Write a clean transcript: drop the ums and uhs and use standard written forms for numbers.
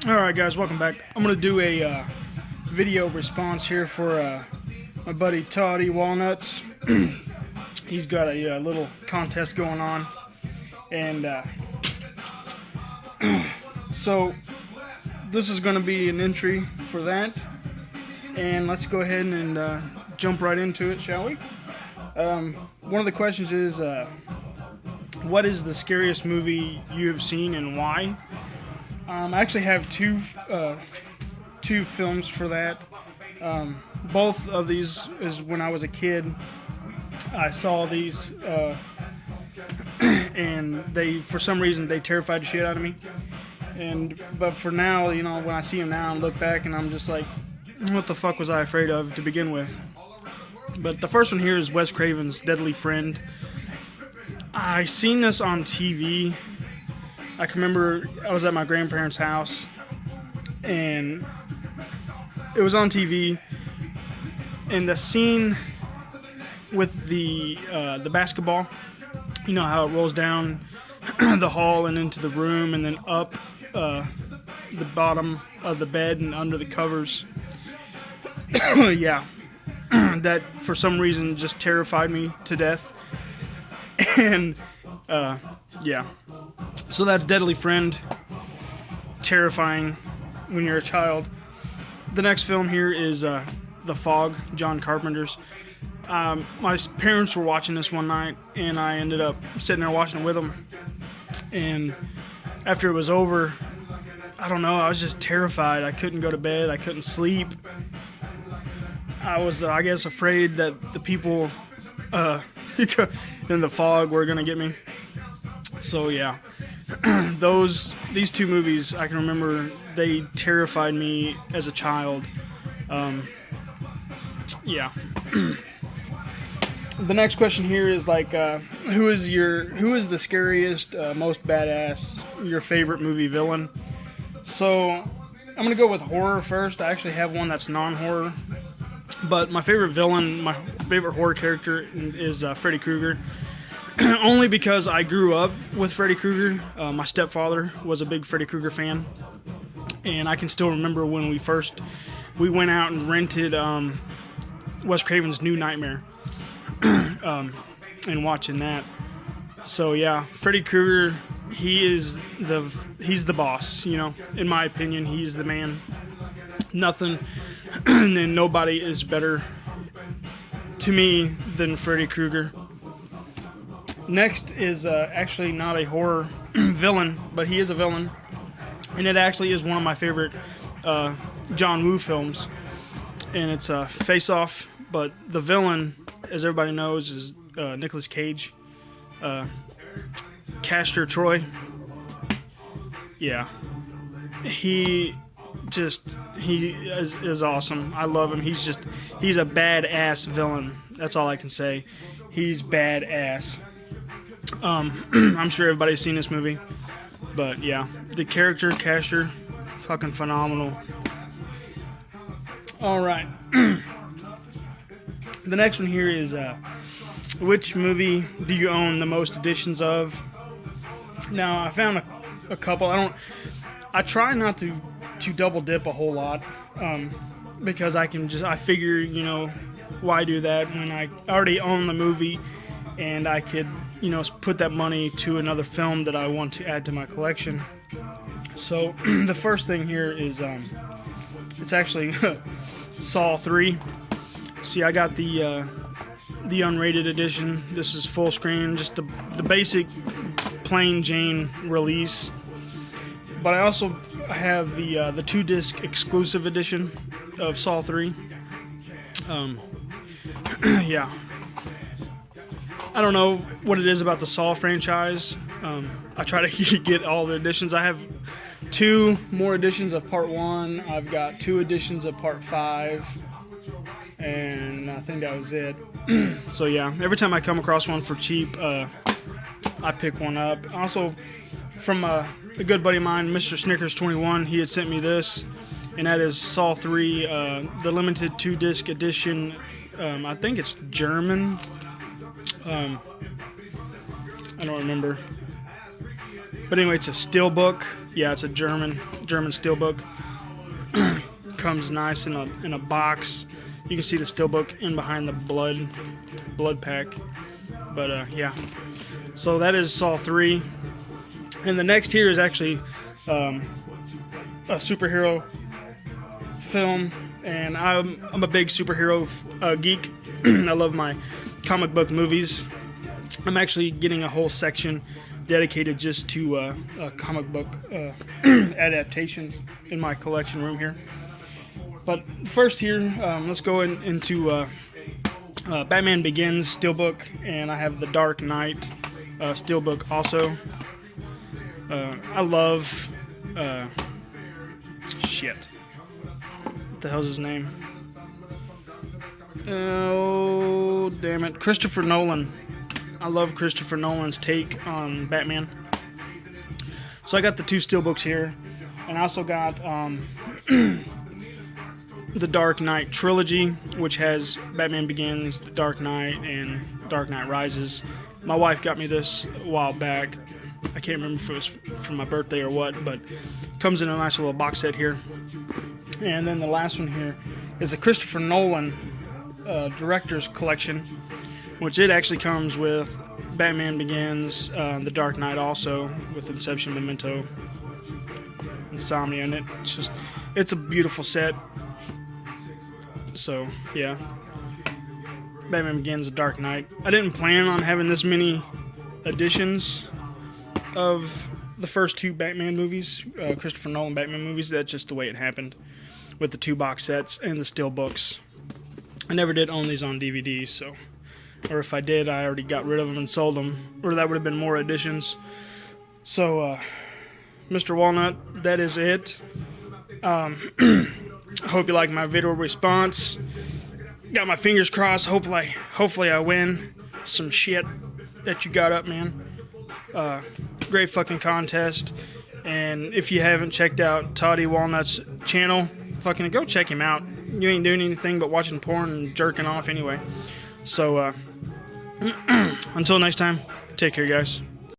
Alright guys, welcome back. I'm going to do a video response here for my buddy Todd Walnuts. He's got a little contest going on, and so this is going to be an entry for that, and let's go ahead and jump right into it, shall we? One of the questions is, what is the scariest movie you have seen and why? I actually have two films for that. Both of these is when I was a kid. I saw these, and for some reason, they terrified the shit out of me. But for now, when I see them now and look back, and I'm just like, what the fuck was I afraid of to begin with? But the first one here is Wes Craven's Deadly Friend. I seen this on TV. I can remember I was at my grandparents' house, and it was on TV, and the scene with the basketball, you know how it rolls down the hall and into the room and then up the bottom of the bed and under the covers. Yeah, that for some reason just terrified me to death. And yeah, so that's Deadly Friend. Terrifying when you're a child. The next film here is The Fog, John Carpenter's. My parents were watching this one night, and I ended up sitting there watching it with them. And after it was over, I don't know, I was just terrified. I couldn't go to bed. I couldn't sleep. I was, I guess, afraid that the people in the fog were gonna get me. So yeah, these two movies, I can remember, they terrified me as a child. Yeah. The next question here is like, who is the scariest, most badass, your favorite movie villain? So I'm gonna go with horror first. I actually have one that's non-horror, but my favorite villain, my favorite horror character is Freddy Krueger. Only because I grew up with Freddy Krueger. My stepfather was a big Freddy Krueger fan, and I can still remember when we went out and rented Wes Craven's New Nightmare, and watching that. So yeah, Freddy Krueger, he's the boss. In my opinion, he's the man. Nothing and nobody is better to me than Freddy Krueger. Next is actually not a horror villain, but he is a villain, and it actually is one of my favorite John Woo films, and it's Face Off. But the villain, as everybody knows, is Nicolas Cage, Castor Troy. Yeah, he is awesome. I love him. He's a badass villain. That's all I can say. He's badass. I'm sure everybody's seen this movie, but yeah, the character Castor, fucking phenomenal. All right. The next one here is which movie do you own the most editions of? Now I found a couple. I try not to double dip a whole lot, because I figure, why do that when I already own the movie, and I could, put that money to another film that I want to add to my collection. So the first thing here is it's actually Saw 3. See, I got the unrated edition. This is full screen, just the basic plain Jane release. But I also have the 2-disc exclusive edition of Saw 3. Yeah. I don't know what it is about the Saw franchise. I try to get all the editions. I have 2 more editions of Part 1. I've got 2 editions of Part 5. And I think that was it. So yeah, every time I come across one for cheap, I pick one up. Also, from a good buddy of mine, Mr. Snickers21, he had sent me this, and that is Saw 3, the limited 2-disc edition. I think it's German. I don't remember. But anyway, it's a steelbook. yeah, it's a German steelbook. Comes nice in a box. You can see the steelbook in behind the blood pack. But yeah, so that is Saw 3. And the next here is actually a superhero film, and I'm a big superhero geek. I love my comic book movies. I'm actually getting a whole section dedicated just to comic book adaptations in my collection room here. But first here, let's go into Batman Begins steelbook, and I have the Dark Knight steelbook also. I love shit. What the hell's his name? Oh, damn it. Christopher Nolan. I love Christopher Nolan's take on Batman. So I got the 2 steelbooks here. And I also got the Dark Knight trilogy, which has Batman Begins, The Dark Knight, and Dark Knight Rises. My wife got me this a while back. I can't remember if it was for my birthday or what, but it comes in a nice little box set here. And then the last one here is a Christopher Nolan director's collection, which it actually comes with Batman Begins, The Dark Knight also, with Inception, Memento, Insomnia, and it's a beautiful set. So yeah, Batman Begins, The Dark Knight. I didn't plan on having this many editions of the first 2 Batman movies, Christopher Nolan Batman movies. That's just the way it happened with the 2 box sets and the steel books. I never did own these on DVD, so, or if I did, I already got rid of them and sold them, or that would have been more editions. So, Mr. Walnut, that is it. I hope you like my video response. Got my fingers crossed. Hopefully I win some shit that you got up, man. Great fucking contest. And if you haven't checked out Toddy Walnuts' channel, fucking go check him out. You ain't doing anything but watching porn and jerking off anyway. So, until next time, take care, guys.